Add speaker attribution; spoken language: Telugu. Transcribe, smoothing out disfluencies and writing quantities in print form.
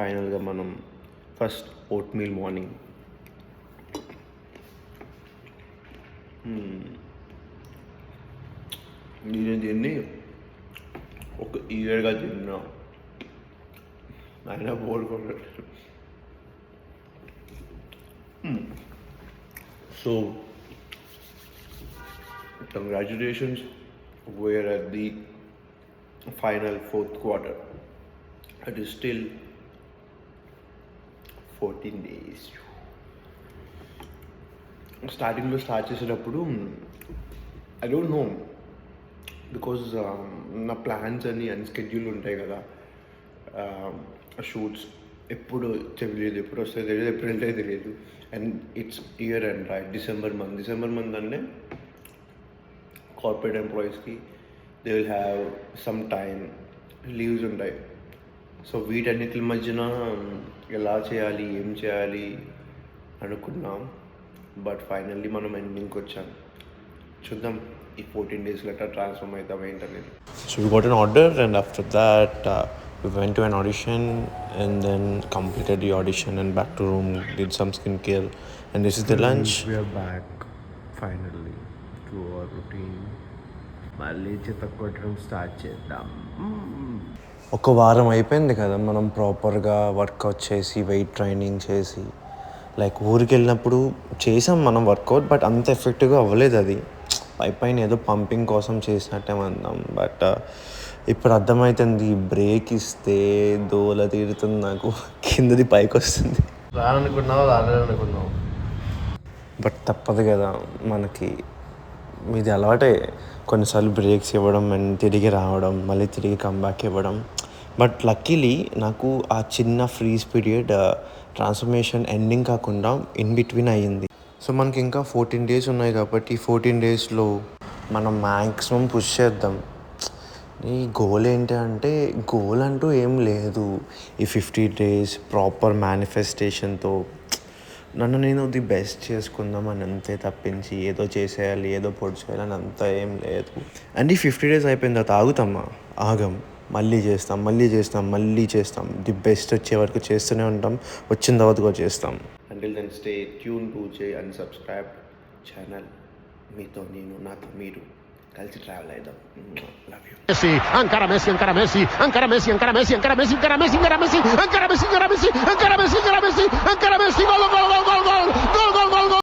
Speaker 1: ఫైనల్గా మనం ఫస్ట్ ఓట్ మీల్ మార్నింగ్. నేను దీన్ని ఒక ఇయర్గా తిన్నా, అయినా కోరుకోలేదు. So congratulations, we're at the final fourth quarter. It is still 14 days. స్టార్టింగ్లో స్టార్ట్ చేసేటప్పుడు ఐ డోంట్ నో, బికాజ్ నా ప్లాన్స్ అన్నీ అన్స్కెడ్యూల్ ఉంటాయి కదా. షూట్స్ ఎప్పుడు తెలియదు, ఎప్పుడు వస్తాయో తెలియదు, ఎప్పుడు వెళ్తాయో తెలియదు. And it's year and right, December month అంటే కార్పొరేట్ ఎంప్లాయీస్కి they will have some time leaves ఉంటాయి. సో వీటన్నిటి మధ్యన ఎలా చేయాలి, ఏం చేయాలి అనుకున్నాం. బట్ ఫైనల్లీ మనం ఎండింగ్కి వచ్చాం. చూద్దాం ఈ 14 days ఎట్లా ట్రాన్స్ఫార్మ్ అవుతాం ఏంటనేది.
Speaker 2: So we got an order, and after that we went to an audition and then completed the audition and back to room, did some skincare, and this is the lunch.
Speaker 1: We are back finally to our routine. మళ్ళీ చెత్త కొట్టడం స్టార్ట్ చేద్దాం.
Speaker 2: ఒక వారం అయిపోయింది కదా మనం ప్రాపర్గా వర్కౌట్ చేసి, వెయిట్ ట్రైనింగ్ చేసి. లైక్ ఊరికి వెళ్ళినప్పుడు చేసాం మనం వర్కౌట్, బట్ అంత ఎఫెక్టివ్గా అవ్వలేదు. అది పైన ఏదో పంపింగ్ కోసం చేసినట్టే అందాం. బట్ ఇప్పుడు అర్థమవుతుంది, బ్రేక్ ఇస్తే దోల తీరుతుంది, నాకు కిందది పైకి వస్తుంది.
Speaker 1: రానుకున్నావు
Speaker 2: బట్ తప్పదు కదా మనకి, ఇది అలవాటే. కొన్నిసార్లు బ్రేక్స్ ఇవ్వడం అండ్ తిరిగి రావడం, మళ్ళీ తిరిగి కంబ్యాక్ ఇవ్వడం. బట్ లక్కీలీ నాకు ఆ చిన్న ఫ్రీజ్ పీరియడ్ ట్రాన్స్ఫర్మేషన్ ఎండింగ్ కాకుండా ఇన్ బిట్వీన్ అయ్యింది. సో మనకి ఇంకా 14 days ఉన్నాయి కాబట్టి 14 daysలో మనం మ్యాక్సిమం పుష్ చేద్దాం. ఈ గోల్ ఏంటి అంటే, గోల్ అంటూ ఏం లేదు. ఈ 50 days ప్రాపర్ మేనిఫెస్టేషన్తో నన్ను నేను ది బెస్ట్ చేసుకుందాం అని అంతే తప్పించి ఏదో చేసేయాలి, ఏదో పొడి చేయాలని అంతా ఏం లేదు. అండ్ ఈ 50 days అయిపోయిన తర్వాత ఆగుతామా? ఆగం. మళ్ళీ చేస్తాం. ది బెస్ట్ వచ్చే వరకు చేస్తూనే ఉంటాం, వచ్చిన తర్వాత కూడా చేస్తాం.
Speaker 1: Until then, stay tuned to Jay Unsubscribed channel. మీతో నేను, నాతో మీరు కలిసి ట్రావెల్ అవుదాం. Love you.
Speaker 3: Messi.